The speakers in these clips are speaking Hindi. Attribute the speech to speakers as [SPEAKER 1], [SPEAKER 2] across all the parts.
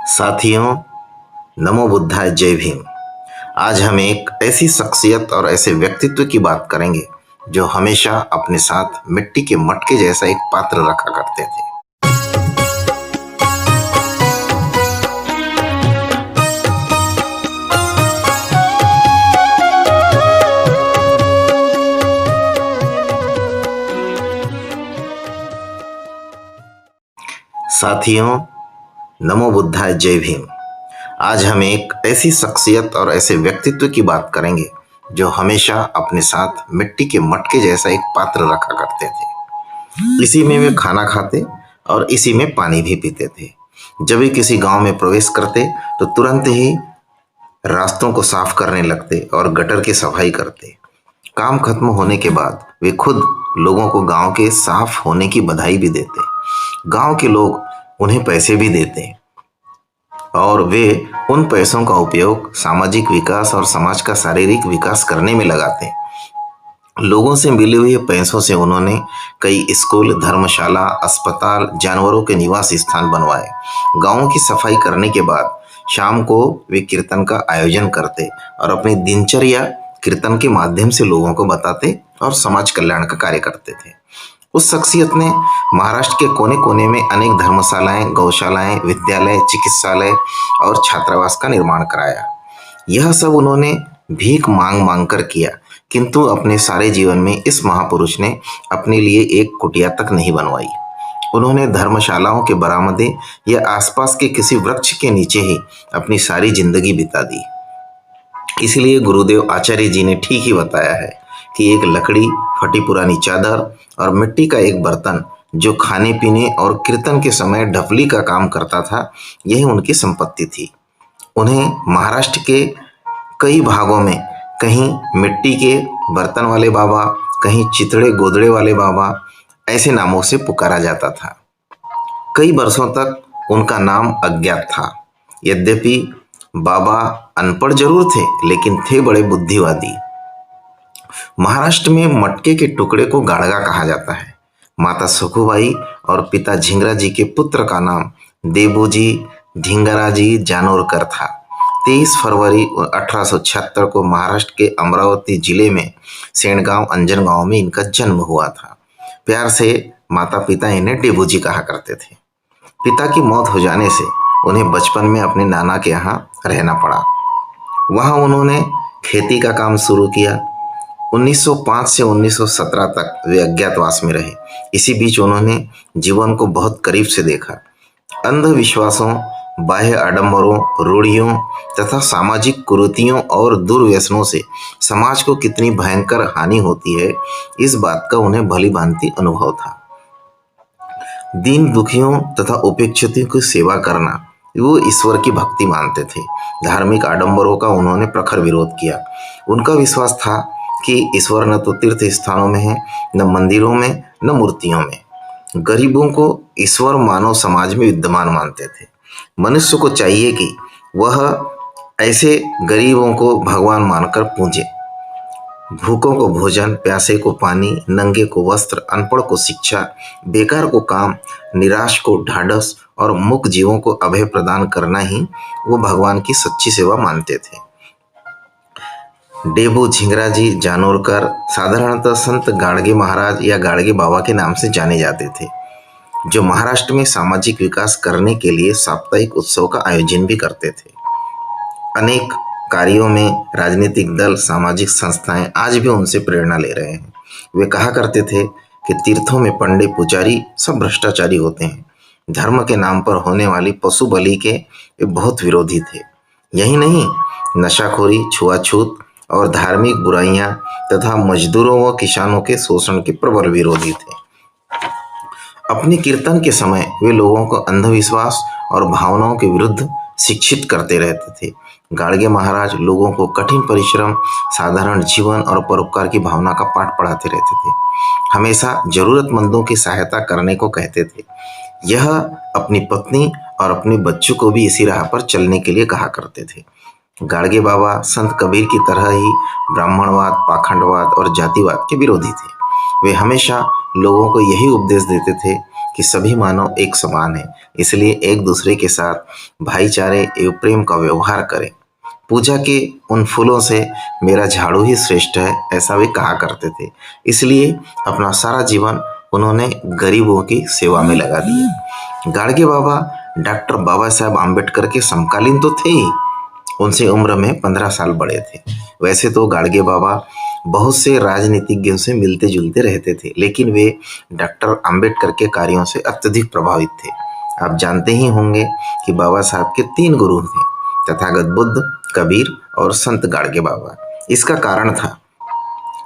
[SPEAKER 1] साथियों, नमो बुद्धाय, जय भीम। आज हम एक ऐसी शख्सियत और ऐसे व्यक्तित्व की बात करेंगे जो हमेशा अपने साथ मिट्टी के मटके जैसा एक पात्र रखा करते थे। साथियों, नमो बुद्धाय, जय भीम। आज हम एक ऐसी शख्सियत और ऐसे व्यक्तित्व की बात करेंगे जो हमेशा अपने साथ मिट्टी के मटके जैसा एक पात्र रखा करते थे। इसी में वे खाना खाते और इसी में पानी भी पीते थे। जब वे किसी गांव में प्रवेश करते तो तुरंत ही रास्तों को साफ करने लगते और गटर की सफाई करते। काम खत्म होने के बाद वे खुद लोगों को गांव के साफ होने की बधाई भी देते। गांव के लोग उन्हें पैसे भी देते और वे उन पैसों का उपयोग सामाजिक विकास और समाज का शारीरिक विकास करने में लगाते। लोगों से मिले हुए पैसों से उन्होंने कई स्कूल, धर्मशाला, अस्पताल, जानवरों के निवास स्थान बनवाए। गांवों की सफाई करने के बाद शाम को वे कीर्तन का आयोजन करते और अपनी दिनचर्या कीर्तन के माध्यम से लोगों को बताते और समाज कल्याण का कार्य करते थे। उस शख्सियत ने महाराष्ट्र के कोने कोने में अनेक धर्मशालाएं, गौशालाएं, विद्यालय, चिकित्सालय और छात्रावास का निर्माण कराया। यह सब उन्होंने भीख मांग मांग कर किया, किंतु अपने सारे जीवन में इस महापुरुष ने अपने लिए एक कुटिया तक नहीं बनवाई। उन्होंने धर्मशालाओं के बरामदे या आसपास के किसी वृक्ष के नीचे ही अपनी सारी जिंदगी बिता दी। इसलिए गुरुदेव आचार्य जी ने ठीक ही बताया है कि एक लकड़ी, फटी पुरानी चादर और मिट्टी का एक बर्तन जो खाने पीने और कीर्तन के समय ढपली का काम करता था, यही उनकी संपत्ति थी। उन्हें महाराष्ट्र के कई भागों में कहीं मिट्टी के बर्तन वाले बाबा, कहीं चितड़े गोदड़े वाले बाबा, ऐसे नामों से पुकारा जाता था। कई वर्षों तक उनका नाम अज्ञात था। यद्यपि बाबा अनपढ़ जरूर थे, लेकिन थे बड़े बुद्धिवादी। महाराष्ट्र में मटके के टुकड़े को गाड़गा कहा जाता है। माता सुखुबाई और पिता झिंगरा जी के पुत्र का नाम देबूजी ढिंगराजी जानोरकर था। 23 फरवरी 1876 को महाराष्ट्र के अमरावती जिले में सेणगांव अंजन गांव में इनका जन्म हुआ था। प्यार से माता पिता इन्हें डेबूजी कहा करते थे। पिता की मौत हो जाने से उन्हें बचपन में अपने नाना के यहाँ रहना पड़ा। वहाँ उन्होंने खेती का काम शुरू किया। 1905 से 1917 तक वे अज्ञातवास में रहे। इसी बीच उन्होंने जीवन को बहुत करीब से देखा। अंधविश्वासों, बाह्य आडंबरों, रूढ़ियों तथा सामाजिक कुरीतियों और दुर्व्यसनों से समाज को कितनी भयंकर हानि होती है, इस बात का उन्हें भली भांति अनुभव था। दीन दुखियों तथा उपेक्षितों की सेवा करना वो ईश्वर की भक्ति मानते थे। धार्मिक आडंबरों का उन्होंने प्रखर विरोध किया। उनका विश्वास था कि ईश्वर न तो तीर्थ स्थानों में है, न मंदिरों में, न मूर्तियों में। गरीबों को ईश्वर मानव समाज में विद्यमान मानते थे। मनुष्य को चाहिए कि वह ऐसे गरीबों को भगवान मानकर पूजे। भूखों को भोजन, प्यासे को पानी, नंगे को वस्त्र, अनपढ़ को शिक्षा, बेकार को काम, निराश को ढाढ़स और मूक जीवों को अभय प्रदान करना ही वो भगवान की सच्ची सेवा मानते थे। डेबू झिंगराजी जानोरकर साधारणतः संत गाड़गे महाराज या गाड़गे बाबा के नाम से जाने जाते थे, जो महाराष्ट्र में सामाजिक विकास करने के लिए साप्ताहिक उत्सव का आयोजन भी करते थे। अनेक कार्यों में राजनीतिक दल, सामाजिक संस्थाएं आज भी उनसे प्रेरणा ले रहे हैं। वे कहा करते थे कि तीर्थों में पंडित, पुजारी सब भ्रष्टाचारी होते हैं। धर्म के नाम पर होने वाली पशु बलि के वे बहुत विरोधी थे। यही नहीं, नशाखोरी, छुआछूत और धार्मिक बुराइयां तथा मजदूरों व किसानों के शोषण के प्रबल विरोधी थे। अपने कीर्तन के समय वे लोगों को अंधविश्वास और भावनाओं के विरुद्ध शिक्षित करते रहते थे। गाड़गे महाराज लोगों को कठिन परिश्रम, साधारण जीवन और परोपकार की भावना का पाठ पढ़ाते रहते थे। हमेशा जरूरतमंदों की सहायता करने को कहते थे। यह अपनी पत्नी और अपने बच्चों को भी इसी राह पर चलने के लिए कहा करते थे। गाड़गे बाबा संत कबीर की तरह ही ब्राह्मणवाद, पाखंडवाद और जातिवाद के विरोधी थे। वे हमेशा लोगों को यही उपदेश देते थे कि सभी मानव एक समान हैं, इसलिए एक दूसरे के साथ भाईचारे एवं प्रेम का व्यवहार करें। पूजा के उन फूलों से मेरा झाड़ू ही श्रेष्ठ है, ऐसा वे कहा करते थे। इसलिए अपना सारा जीवन उन्होंने गरीबों की सेवा में लगा दिया। गाडगे बाबा डॉक्टर बाबा साहब आम्बेडकर के समकालीन तो थे ही, उनसे उम्र में 15 साल बड़े थे। वैसे तो गाडगे बाबा बहुत से राजनीतिज्ञों से मिलते जुलते रहते थे, लेकिन वे डॉक्टर आम्बेडकर के कार्यों से अत्यधिक प्रभावित थे। आप जानते ही होंगे कि बाबा साहब के 3 गुरु थे, तथागत बुद्ध, कबीर और संत गाडगे बाबा। इसका कारण था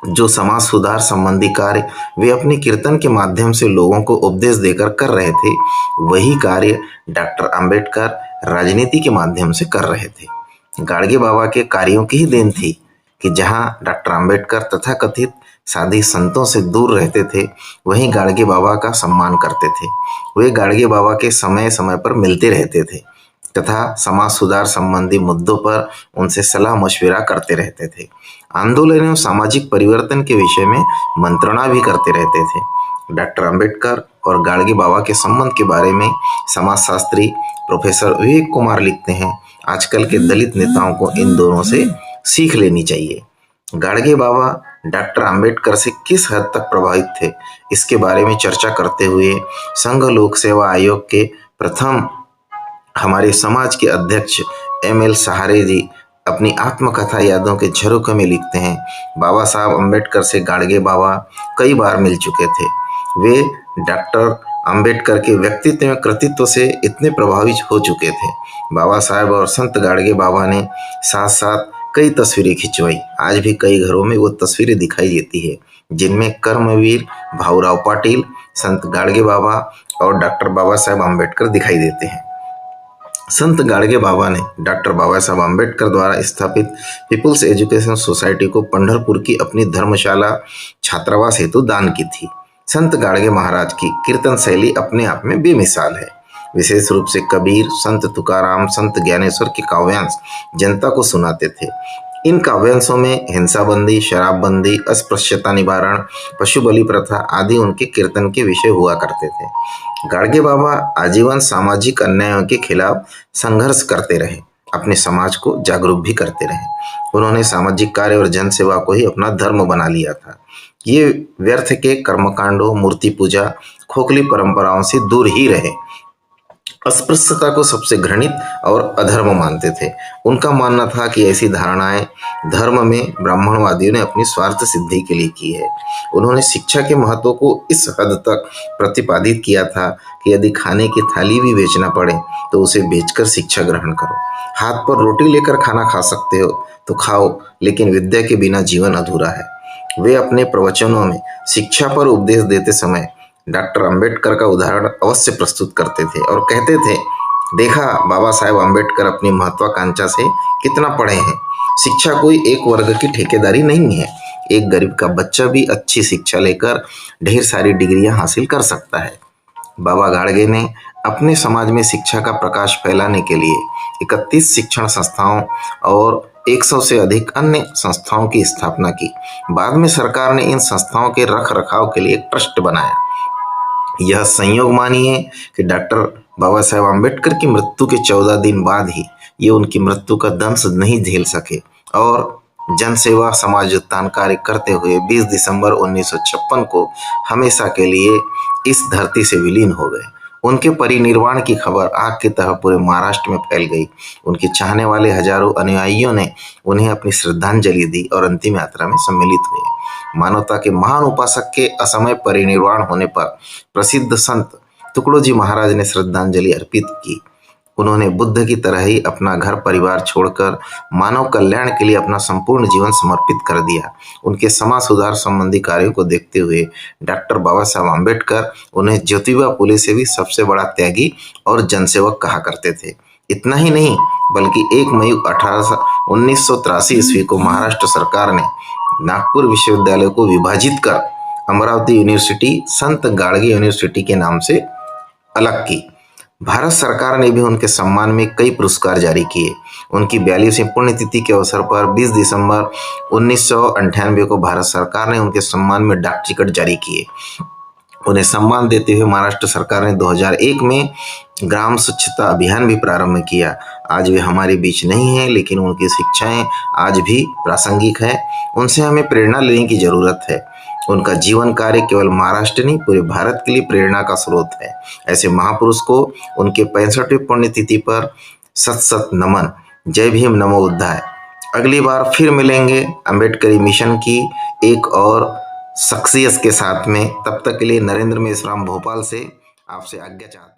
[SPEAKER 1] जो समाज सुधार संबंधी कार्य वे अपने कीर्तन के माध्यम से लोगों को उपदेश देकर कर रहे थे, वही कार्य डॉक्टर आम्बेडकर राजनीति के माध्यम से कर रहे थे। गाडगे बाबा के कार्यों की ही देन थी कि जहां डॉक्टर आम्बेडकर तथाकथित साधी संतों से दूर रहते थे, वहीं गाडगे बाबा का सम्मान करते थे। वे गाडगे बाबा के समय समय पर मिलते रहते थे तथा समाज सुधार संबंधी मुद्दों पर उनसे सलाह मशविरा करते रहते थे। आंदोलन एवं सामाजिक परिवर्तन के विषय में मंत्रणा भी करते रहते थे। डॉक्टर आम्बेडकर और गाडगे बाबा के संबंध के बारे में समाजशास्त्री प्रोफेसर विवेक कुमार लिखते हैं, आजकल के दलित नेताओं को इन दोनों से सीख लेनी चाहिए। गाडगे बाबा डॉक्टर आम्बेडकर से किस हद तक प्रभावित थे, इसके बारे में चर्चा करते हुए संघ लोक सेवा आयोग के प्रथम हमारे समाज के अध्यक्ष ML सहारे जी अपनी आत्मकथा यादों के झरोखे में लिखते हैं, बाबा साहब अम्बेडकर से गाडगे बाबा कई बार मिल चुके थे। वे डॉक्टर अम्बेडकर के व्यक्तित्व एवं कृतित्व से इतने प्रभावित हो चुके थे। बाबा साहब और संत गाडगे बाबा ने साथ साथ कई तस्वीरें खिंचवाई। आज भी कई घरों में वो तस्वीरें दिखाई देती है, जिनमें कर्मवीर भाऊराव पाटिल, संत गाडगे बाबा और डॉक्टर बाबा साहब अम्बेडकर दिखाई देते हैं। संत गाडगे बाबा ने डॉक्टर बाबा साहब अम्बेडकर द्वारा स्थापित पीपुल्स एजुकेशन सोसाइटी को पंढरपुर की अपनी धर्मशाला छात्रावास हेतु दान की थी। संत गाडगे महाराज की कीर्तन शैली अपने आप में बेमिसाल है। विशेष रूप से कबीर, संत तुकाराम, संत ज्ञानेश्वर के काव्यांश जनता को सुनाते थे। इन काव्यांशों में हिंसाबंदी, शराबबंदी, अस्पृश्यता निवारण, पशु बलि प्रथा आदि उनके कीर्तन के विषय हुआ करते थे। गाडगे बाबा आजीवन सामाजिक अन्यायों के खिलाफ संघर्ष करते रहे, अपने समाज को जागरूक भी करते रहे। उन्होंने सामाजिक कार्य और जन सेवा को ही अपना धर्म बना लिया था। ये व्यर्थ के कर्मकांडों, मूर्ति पूजा, खोखली परंपराओं से दूर ही रहे। अस्पृश्यता को सबसे घृणित और अधर्म मानते थे। उनका मानना था कि ऐसी धारणाएं धर्म में ब्राह्मणवादियों ने अपनी स्वार्थ सिद्धि के लिए की है। उन्होंने शिक्षा के महत्व को इस हद तक प्रतिपादित किया था कि यदि खाने की थाली भी बेचना पड़े तो उसे बेचकर शिक्षा ग्रहण करो। हाथ पर रोटी लेकर खाना खा सकते हो तो खाओ, लेकिन विद्या के बिना जीवन अधूरा है। वे अपने प्रवचनों में शिक्षा पर उपदेश देते समय डॉक्टर अंबेडकर का उदाहरण अवश्य प्रस्तुत करते थे और कहते थे, देखा बाबा साहेब अंबेडकर अपनी महत्वाकांक्षा से कितना पढ़े हैं। शिक्षा कोई एक वर्ग की ठेकेदारी नहीं है। एक गरीब का बच्चा भी अच्छी शिक्षा लेकर ढेर सारी डिग्रियां हासिल कर सकता है। बाबा गाडगे ने अपने समाज में शिक्षा का प्रकाश फैलाने के लिए 31 शिक्षण संस्थाओं और 100 से अधिक अन्य संस्थाओं की स्थापना की। बाद में सरकार ने इन संस्थाओं के रख रखाव के लिए एक ट्रस्ट बनाया। यह संयोग मानिए कि डॉक्टर बाबा साहेब अम्बेडकर की मृत्यु के 14 दिन बाद ही ये उनकी मृत्यु का दंश नहीं झेल सके और जन सेवा समाज उत्थान कार्य करते हुए 20 दिसंबर 1956 को हमेशा के लिए इस धरती से विलीन हो गए। उनके परिनिर्वाण की खबर आग की तरह पूरे महाराष्ट्र में फैल गई। उनके चाहने वाले हजारों अनुयायियों ने उन्हें अपनी श्रद्धांजलि दी और अंतिम यात्रा में सम्मिलित हुए। मानवता के महान उपासक के असमय परिनिर्वाण होने पर प्रसिद्ध संत तुकडोजी महाराज ने श्रद्धांजलि अर्पित की। उन्होंने बुद्ध की तरह ही अपना घर परिवार छोड़कर मानव कल्याण के लिए अपना संपूर्ण जीवन समर्पित कर दिया। उनके समाज सुधार संबंधी कार्यों को देखते हुए डॉक्टर बाबा साहब अम्बेडकर उन्हें ज्योतिबा फुले से भी सबसे बड़ा त्यागी और जनसेवक कहा करते थे। इतना ही नहीं, बल्कि 1 मई 1983 ईस्वी को महाराष्ट्र सरकार ने नागपुर विश्वविद्यालय को विभाजित कर अमरावती यूनिवर्सिटी संत गाडगे यूनिवर्सिटी के नाम से अलग की। भारत सरकार ने भी उनके सम्मान में कई पुरस्कार जारी किए। उनकी 42वीं पुण्यतिथि के अवसर पर 20 दिसंबर 1998 को भारत सरकार ने उनके सम्मान में डाक टिकट जारी किए। उन्हें सम्मान देते हुए महाराष्ट्र सरकार ने 2001 में ग्राम स्वच्छता अभियान भी प्रारंभ किया। आज वे हमारे बीच नहीं हैं, लेकिन उनकी शिक्षाएं आज भी प्रासंगिक है। उनसे हमें प्रेरणा लेने की जरूरत है। उनका जीवन कार्य केवल महाराष्ट्र नहीं, पूरे भारत के लिए प्रेरणा का स्रोत है। ऐसे महापुरुष को उनके 65वें पुण्यतिथि पर सत सत नमन। जय भीम, नमो बुद्धाय। अगली बार फिर मिलेंगे अंबेडकरी मिशन की एक और शख्सियत के साथ में। तब तक के लिए नरेंद्र मेश्राम भोपाल से आपसे आज्ञा चाहता हूं।